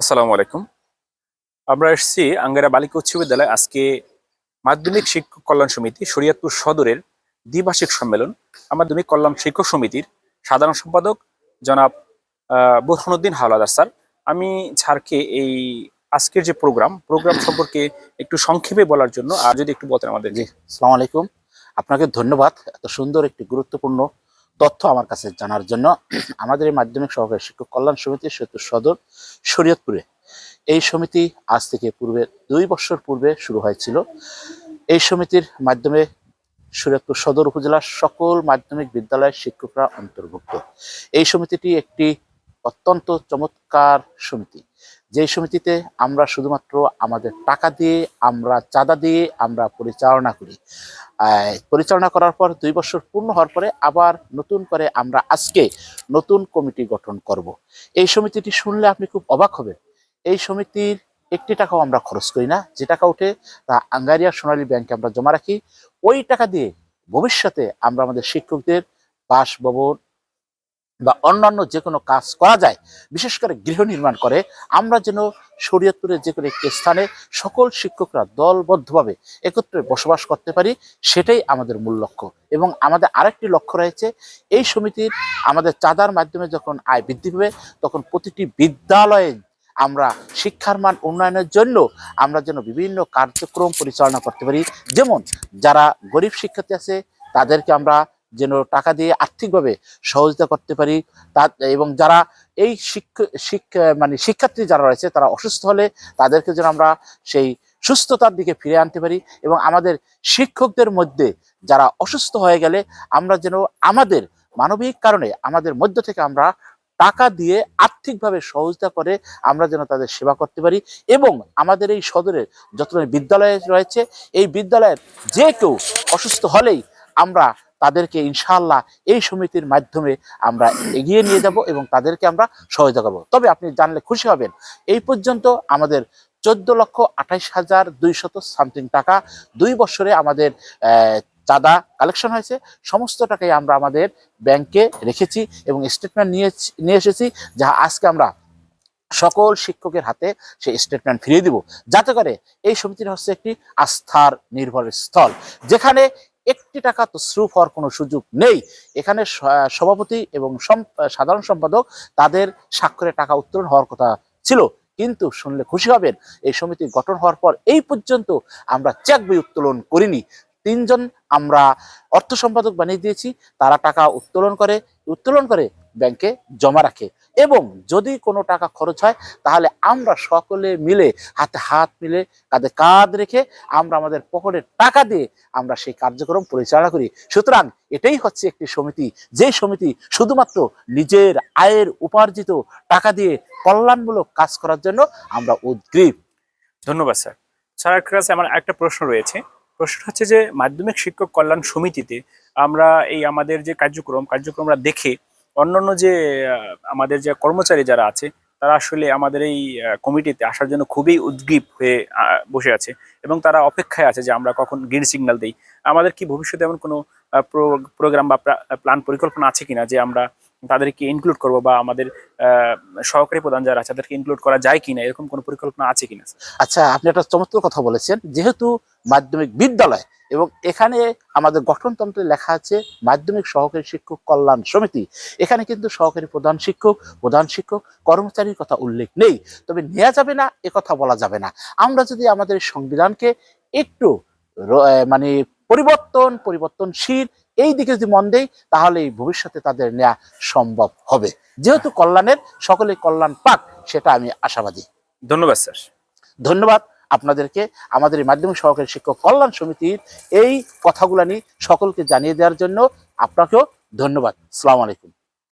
আসসালামু আলাইকুম। আমরা এসেছি আঙ্গারা বালিকা উচ্চ বিদ্যালয়। আজকে মাধ্যমিক শিক্ষক কল্যাণ সমিতি শরীয়তপুর সদরের দ্বিবার্ষিক সম্মেলন। মাধ্যমিক কল্যাণ শিক্ষক সমিতির সাধারণ সম্পাদক জনাব বুরহানুদ্দিন হাওলাদার স্যার। আমি স্যারকে এই আজকের যে প্রোগ্রাম সম্পর্কে একটু সংক্ষেপে বলার জন্য আর যদি একটু বলতেন আমাদের। জি, আসসালামু আলাইকুম। আপনাকে ধন্যবাদ এত সুন্দর একটি গুরুত্বপূর্ণ তথ্য আমার কাছে জানার জন্য। আমাদের এই মাধ্যমিক সহকারী শিক্ষক কল্যাণ সমিতি সদর শরীয়তপুরে এই সমিতি আজ থেকে পূর্বে 2 বছর পূর্বে শুরু হয়েছিল। এই সমিতির মাধ্যমে শরীয়তপুর সদর উপজেলার সকল মাধ্যমিক বিদ্যালয়ের শিক্ষকরা অন্তর্ভুক্ত। এই সমিতিটি একটি অত্যন্ত চমৎকার সমিতি, যে সমিতিতে আমরা শুধুমাত্র আমাদের টাকা দিয়ে, আমরা চাঁদা দিয়ে আমরা পরিচালনা করি। পরিচালনা করার পর 2 বছর পূর্ণ হওয়ার পরে আবার নতুন করে আমরা আজকে নতুন কমিটি গঠন করব। এই সমিতিটি শুনলে আপনি খুব অবাক হবেন। এই সমিতির একটি টাকাও আমরা খরচ করি না। যে টাকা ওঠে তা আঙ্গারিয়া সোনালী ব্যাংকে আমরা জমা রাখি। ওই টাকা দিয়ে ভবিষ্যতে আমরা আমাদের শিক্ষকদের বাসভবন বা অন্যান্য যে কোনো কাজ করা যায়, বিশেষ করে গৃহ নির্মাণ করে আমরা যেন শরীয়তপুরের যে কোনো একটি স্থানে সকল শিক্ষকরা দলবদ্ধভাবে একত্রে বসবাস করতে পারি, সেটাই আমাদের মূল লক্ষ্য। এবং আমাদের আরেকটি লক্ষ্য রয়েছে, এই সমিতির আমাদের চাঁদার মাধ্যমে যখন আয় বৃদ্ধি পাবে, তখন প্রতিটি বিদ্যালয়ে আমরা শিক্ষার মান উন্নয়নের জন্য আমরা যেন বিভিন্ন কার্যক্রম পরিচালনা করতে পারি। যেমন যারা গরিব শিক্ষার্থী আছে তাদেরকে আমরা যেন টাকা দিয়ে আর্থিকভাবে সহযোগিতা করতে পারি, এবং যারা এই শিক্ষার্থী যারা রয়েছে তারা অসুস্থ হলে তাদেরকে যেন আমরা সেই সুস্থতার দিকে ফিরে আনতে পারি। এবং আমাদের শিক্ষকদের মধ্যে যারা অসুস্থ হয়ে গেলে আমরা যেন আমাদের মানবিক কারণে আমাদের মধ্য থেকে আমরা টাকা দিয়ে আর্থিকভাবে সহযোগিতা করে আমরা যেন তাদের সেবা করতে পারি। এবং আমাদের এই সদরের যত বিদ্যালয় রয়েছে, এই বিদ্যালয়ের যে কেউ অসুস্থ হলেই আমরা তাদেরকে ইনশাআল্লাহ এই সমিতির মাধ্যমে আমরা এগিয়ে নিয়ে যাব এবং তাদেরকে আমরা সহায়তা করব। তবে আপনি জানলে খুশি হবেন, এই পর্যন্ত আমাদের 14,28,200 সামথিং টাকা 2 বছরে আমাদের চাঁদা কালেকশন হয়েছে। সমস্ত টাকাই আমরা আমাদের ব্যাংকে রেখেছি এবং স্টেটমেন্ট নিয়ে এসেছি, যা আজকে আমরা সকল শিক্ষকের হাতে সেই স্টেটমেন্ট ফিরিয়ে দিব, যাতে করে এই সমিতির হচ্ছে একটি আস্থার নির্ভরের স্থল, যেখানে একটি টাকা তছরুফ হওয়ার কোনো সুযোগ নেই। এখানে সভাপতি এবং সাধারণ সম্পাদক তাদের স্বাক্ষরে টাকা উত্তোলন হওয়ার কথা ছিল, কিন্তু শুনলে খুশি হবেন এই সমিতি গঠন হওয়ার পর এই পর্যন্ত আমরা চেক বই উত্তোলন করিনি। 3 জন আমরা অর্থ সম্পাদক বানিয়ে দিয়েছি, তারা টাকা উত্তোলন করে ব্যাংকে জমা রাখে। এবং যদি কোনো টাকা খরচ হয় তাহলে আমরা সকলে মিলে হাতে হাত মিলে কাঁধে কাঁধ রেখে আমরা আমাদের পকেটের টাকা দিয়ে আমরা সেই কার্যক্রম পরিচালনা করি। সুতরাং এটাই হচ্ছে একটি সমিতি, যে সমিতি শুধুমাত্র নিজের আয়ের উপার্জিত টাকা দিয়ে কল্যাণমূলক কাজ করার জন্য আমরা উদ্গ্রীব। ধন্যবাদ স্যার। স্যারের কাছে আমার একটা প্রশ্ন রয়েছে। প্রশ্ন হচ্ছে যে মাধ্যমিক শিক্ষক কল্যাণ সমিতিতে আমরা এই আমাদের যে কার্যক্রমরা দেখে অন্যান্য যে আমাদের যে কর্মচারী যারা আছে তারা আসলে আমাদের এই কমিটিতে আসার জন্য খুবই উদ্গ্রীব হয়ে বসে আছে এবং তারা অপেক্ষায় আছে যে আমরা কখন গ্রিন সিগন্যাল দিই। আমাদের কি ভবিষ্যতে এমন কোনো প্রোগ্রাম বা প্ল্যান পরিকল্পনা আছে কিনা যে আমরা তাদেরকে ইনক্লুড করবো, বা আমাদের সহকারী প্রধান যারা আছে তাদেরকে ইনক্লুড করা যায় কিনা, এরকম কোনো পরিকল্পনা আছে কিনা? আচ্ছা, আপনি একটা চমৎকার কথা বলেছেন। যেহেতু মাধ্যমিক বিদ্যালয় এবং এখানে আমাদের গঠনতন্ত্রে লেখা আছে মাধ্যমিক সহকারী শিক্ষক কল্যাণ সমিতি, এখানে কিন্তু সহকারী প্রধান শিক্ষক কর্মচারীর কথা উল্লেখ নেই। তবে নেওয়া যাবে না এ কথা বলা যাবে না। আমরা যদি আমাদের সংবিধানকে একটু মানে পরিবর্তনশীল এই দিকে যদি মন দেই, তাহলে ভবিষ্যতে তাদের নেওয়া সম্ভব হবে। যেহেতু কল্যাণের সকলে কল্যাণ পাক, সেটা আমি আশাবাদী। ধন্যবাদ স্যার। ধন্যবাদ আপনাদেরকে আমাদের এই মাধ্যমিক সহকারী শিক্ষক কল্যাণ সমিতির এই কথাগুলো নিয়ে সকলকে জানিয়ে দেওয়ার জন্য। আপনাকেও ধন্যবাদ। আসসালামু আলাইকুম।